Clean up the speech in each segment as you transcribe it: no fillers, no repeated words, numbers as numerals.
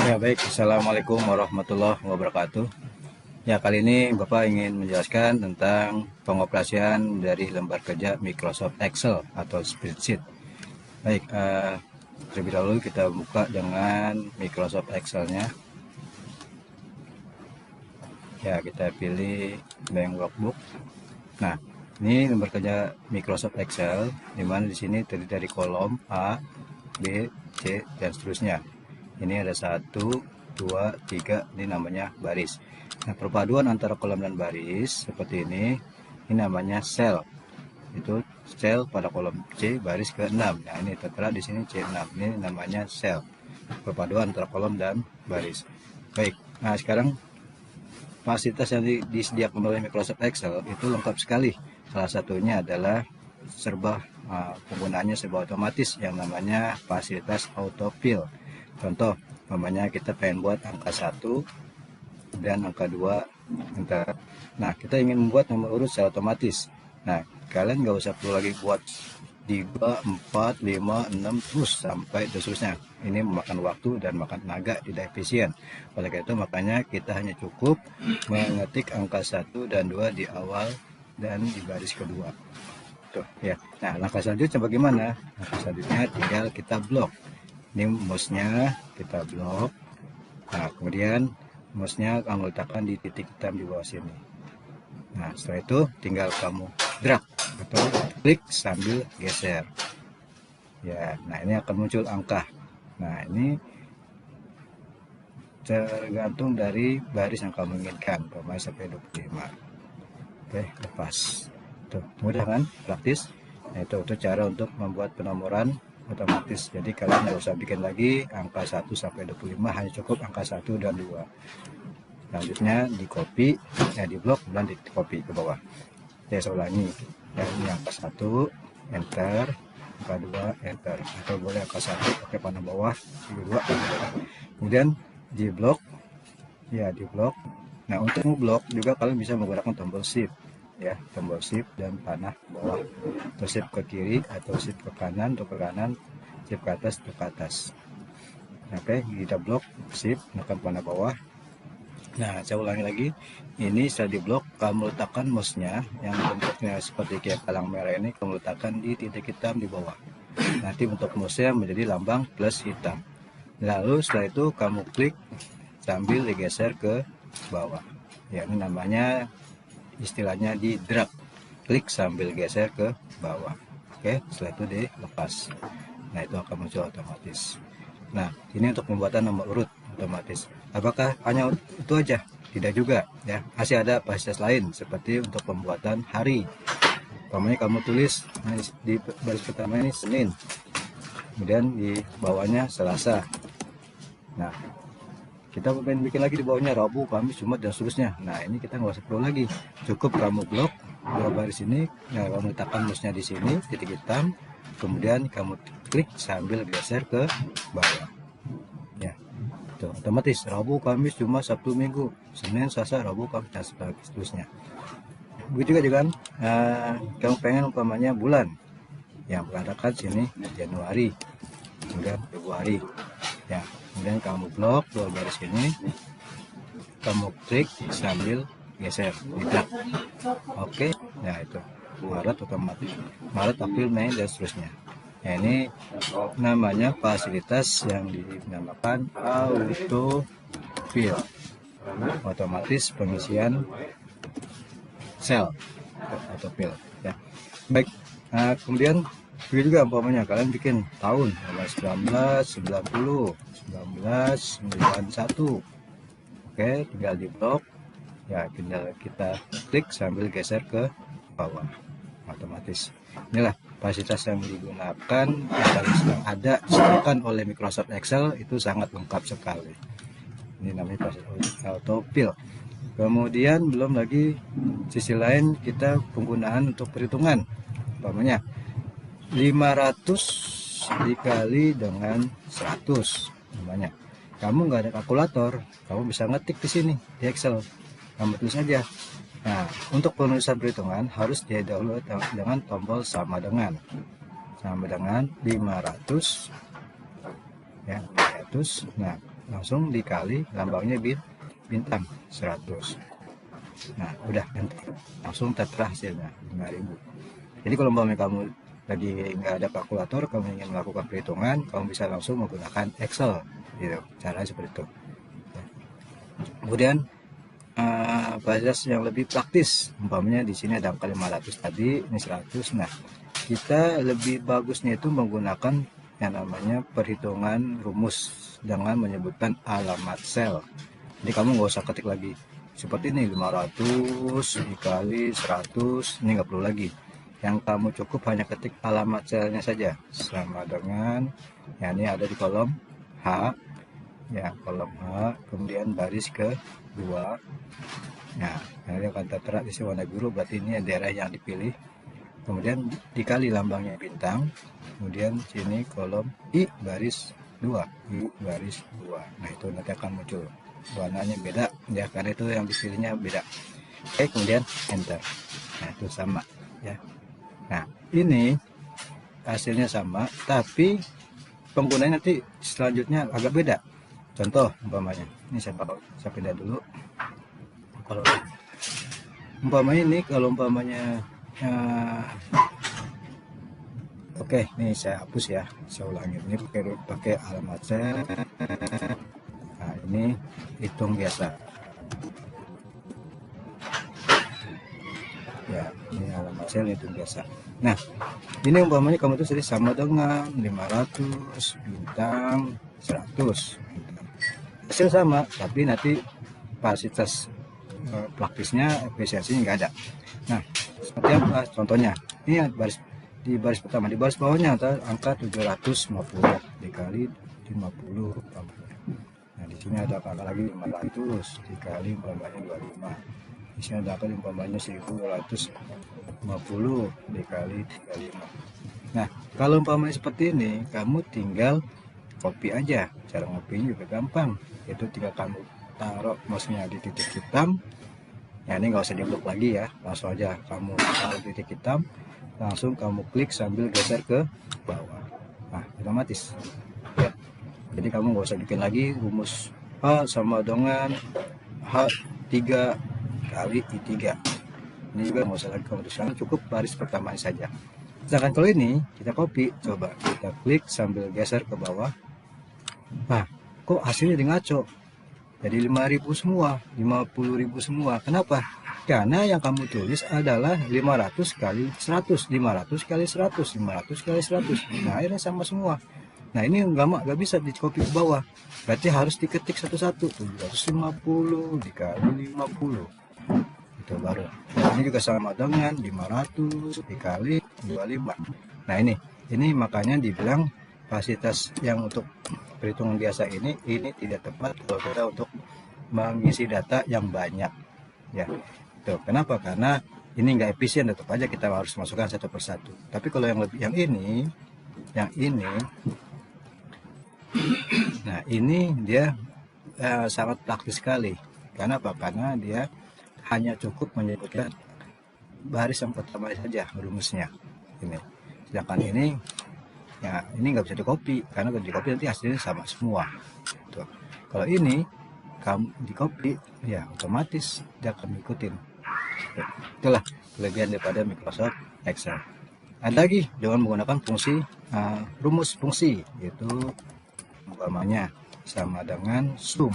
Ya baik, Assalamualaikum warahmatullahi wabarakatuh. Ya kali ini Bapak ingin menjelaskan tentang pengoperasian dari lembar kerja Microsoft Excel atau spreadsheet. Baik, terlebih dahulu kita buka dengan Microsoft Excel-nya. Ya kita pilih Bank Workbook. Nah, ini lembar kerja Microsoft Excel, di mana di sini terdiri dari kolom A, B, C, dan seterusnya. Ini ada 1, 2, 3, ini namanya baris. Nah, perpaduan antara kolom dan baris seperti ini namanya sel. Itu sel pada kolom C baris ke-6. Nah, ini tertera di sini C6. Ini namanya sel. Perpaduan antara kolom dan baris. Baik. Nah, sekarang fasilitas yang disediakan oleh Microsoft Excel itu lengkap sekali. Salah satunya adalah penggunaannya serba otomatis yang namanya fasilitas autofill. Contoh, namanya kita pengen buat angka 1 dan angka 2 enter. Nah, kita ingin membuat nomor urut secara otomatis. Nah, kalian nggak usah perlu lagi buat 3, 4, 5, 6 terus sampai seterusnya. Ini memakan waktu dan makan tenaga, tidak efisien. Oleh karena itu makanya kita hanya cukup mengetik angka 1 dan 2 di awal dan di baris kedua. Tuh, ya. Nah, langkah selanjutnya bagaimana? Langkah selanjutnya tinggal kita blok. Ini mouse-nya kita blok. Nah, kemudian mouse-nya kamu letakkan di titik hitam di bawah sini. Nah, setelah itu tinggal kamu drag atau klik sambil geser. Ya, nah ini akan muncul angka. Nah, ini tergantung dari baris yang kamu inginkan, sampai 25. Oke, lepas. Tuh, mudah kan? Praktis. Nah, itu cara untuk membuat penomoran otomatis. Jadi kalian nggak usah bikin lagi angka 1 sampai 25, hanya cukup angka 1 dan 2. Selanjutnya di copy, di blok dan di copy ke bawah. Saya ulangi. Ya, ini angka 1, enter, angka 2, enter. Atau boleh angka 1 pakai panah bawah, angka 2. Kemudian di blok, ya di blok. Nah, untuk ngeblok juga kalian bisa menggunakan tombol shift. Ya, tombol shift dan panah bawah, atau shift ke kiri atau shift ke kanan untuk ke kanan, shift ke atas untuk ke atas. Oke, kita blok shift menekan panah bawah. Nah, saya ulangi lagi, ini setelah di blok kamu letakkan mouse-nya yang bentuknya seperti kayak palang merah ini, kamu letakkan di titik hitam di bawah. Nanti bentuk mouse-nya menjadi lambang plus hitam. Lalu setelah itu kamu klik sambil digeser ke bawah. Ya, ini namanya istilahnya di drag, klik sambil geser ke bawah. Oke, setelah itu dilepas. Nah, itu akan muncul otomatis. Nah, ini untuk pembuatan nomor urut otomatis. Apakah hanya itu aja? Tidak juga, ya. Masih ada fasilitas lain seperti untuk pembuatan hari. Umpamanya kamu tulis di baris pertama ini Senin, kemudian di bawahnya Selasa. Nah, kita pengen bikin lagi di bawahnya Rabu, Kamis, Jumat, dan seterusnya. Nah, ini kita nggak usah perlu lagi. Cukup kamu blok dua baris ini, ya, kamu letakkan mouse-nya di sini, titik hitam, kemudian kamu klik sambil geser ke bawah. Ya, tuh, otomatis Rabu, Kamis, Jumat, Sabtu, Minggu, Senin, Selasa, Rabu, Kamis, dan seterusnya. Begitu juga dengan kamu pengen umpamanya bulan, yang berangkat sini Januari, kemudian Februari. Ya, kemudian kamu blok dua baris ini, kamu klik sambil geser, tidak. Oke, nah itu Maret otomatis, Maret, April, Mei, dan seterusnya. Nah, ini namanya fasilitas yang dinamakan autofill, otomatis pengisian sel autofill. Ya, baik. Nah, kemudian begitu juga umpamanya kalian bikin tahun 1990, 1991. Oke, tinggal di blok. Ya, tinggal kita klik sambil geser ke bawah, otomatis. Inilah fasilitas yang digunakan yang sedang ada disediakan oleh Microsoft Excel, itu sangat lengkap sekali. Ini namanya fasilitas autofill. Kemudian belum lagi sisi lain kita penggunaan untuk perhitungan. Umpamanya 500 dikali dengan 100. Namanya. Kamu nggak ada kalkulator, kamu bisa ngetik di sini di Excel. Kamu tulis aja. Nah, untuk penulisan perhitungan harus didahului dengan tombol sama dengan 500 ya 100. Nah langsung dikali lambangnya bintang 100. Nah udah langsung tertera hasilnya 5.000. Jadi kalau umpamanya kamu lagi nggak ada kalkulator, kamu ingin melakukan perhitungan, kamu bisa langsung menggunakan Excel gitu, caranya seperti itu. Kemudian basis yang lebih praktis, umpamanya di sini ada angka 500 tadi, ini 100. Nah kita lebih bagusnya itu menggunakan yang namanya perhitungan rumus dengan menyebutkan alamat sel. Jadi kamu nggak usah ketik lagi seperti ini 500 dikali 100, ini nggak perlu lagi. Yang kamu cukup hanya ketik alamat selnya saja, sama dengan ya ini ada di kolom H, ya kolom H, kemudian baris kedua. Nah ini akan tertera di warna biru, berarti ini daerah yang dipilih. Kemudian dikali lambangnya bintang, kemudian sini kolom I baris 2, I baris 2. Nah itu nanti akan muncul warnanya beda ya, karena itu yang dipilihnya beda. Oke, kemudian enter. Nah itu sama ya. Nah ini hasilnya sama, tapi penggunanya nanti selanjutnya agak beda. Contoh umpamanya ini saya pindah dulu. Kalau umpamanya ini, kalau umpamanya oke, nih saya hapus ya, saya ulangi. Ini pakai alamat sel. Nah ini hitung biasa ya, ini alamat sel hitung biasa. Nah ini umpamanya kamu tuh sama dengan 500 bintang 100 hasil sama, tapi nanti fasilitas praktisnya, efisiensinya nggak ada. Nah seperti apa contohnya? Ini di baris pertama, di baris bawahnya ada angka 750 dikali 50. Nah di sini ada angka lagi 500 dikali umpamanya 25. Di sini ada angka umpamanya 1250 dikali 35. Nah kalau umpamanya seperti ini, kamu tinggal copy aja. Cara ngopinya juga gampang, itu tinggal kamu taruh mouse-nya di titik hitam. Ya ini nggak usah diblok lagi ya, langsung aja kamu taruh di titik hitam, langsung kamu klik sambil geser ke bawah. Nah otomatis ya. Jadi kamu nggak usah bikin lagi rumus A sama dengan H3 kali I3. Ini juga nggak usah lagi kamu tuliskan, cukup baris pertama saja. Sedangkan kalau ini kita copy, coba kita klik sambil geser ke bawah. Nah kok hasilnya di ngaco, jadi 5.000 semua, 50.000 semua. Kenapa? Karena yang kamu tulis adalah 500 kali 100, 500 kali 100, 500 kali 100. Nah akhirnya sama semua. Nah ini nggak bisa di copy ke bawah, berarti harus diketik satu-satu. 750 dikali 50 itu baru. Nah, ini juga sama dengan 500 dikali 25. Nah ini makanya dibilang fasilitas yang untuk perhitungan biasa ini tidak tepat kalau kita untuk mengisi data yang banyak ya. Tuh, kenapa? Karena ini nggak efisien, tetap aja kita harus masukkan satu persatu. Tapi kalau yang ini, nah ini dia sangat praktis sekali. Karena apa? Karena dia hanya cukup menyebutkan baris yang pertama saja rumusnya ini. Sedangkan ini ya ini nggak bisa di copy, karena kalau di copy nanti hasilnya sama semua. Tuh. Kalau ini kamu di copy ya otomatis dia akan ngikutin. Itulah kelebihan daripada Microsoft Excel. Ada lagi dengan menggunakan fungsi rumus fungsi, yaitu umpamanya sama dengan sum.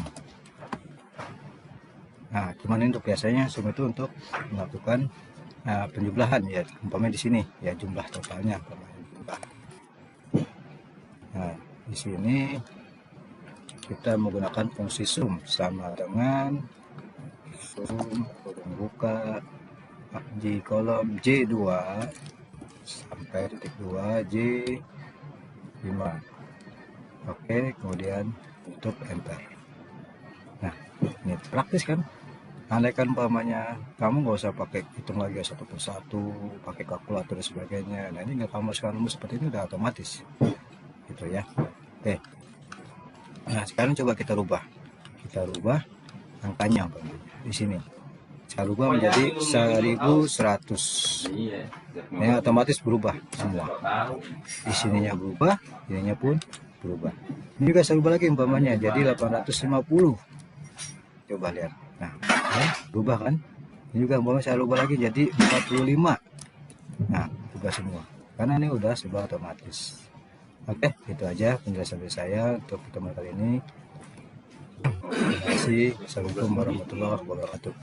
Nah cuman untuk biasanya sum itu untuk melakukan penjumlahan ya, umpamanya di sini ya jumlah totalnya. Nah, di sini kita menggunakan fungsi sum sama dengan sum kurung buka di kolom J2 sampai titik 2 J5. Oke, kemudian tutup enter. Nah, ini praktis kan? Andaikan umpamanya kamu nggak usah pakai hitung lagi satu persatu, pakai kalkulator dan sebagainya. Nah ini nggak kamu masukkan rumus seperti ini udah otomatis. Gitu ya. Oke. Nah sekarang coba kita rubah angkanya di sini. Saya rubah menjadi 1100. Ini otomatis berubah semua. Di sininya berubah, ininya pun berubah. Ini juga saya ubah lagi umpamanya jadi 850. Coba lihat. Nah, berubah kan? Ini juga umpamanya saya ubah lagi jadi 45. Nah, ubah semua. Karena ini udah sebuah otomatis. Oke, itu aja penjelasan dari saya untuk pertemuan kali ini. Terima kasih. Assalamualaikum warahmatullahi wabarakatuh.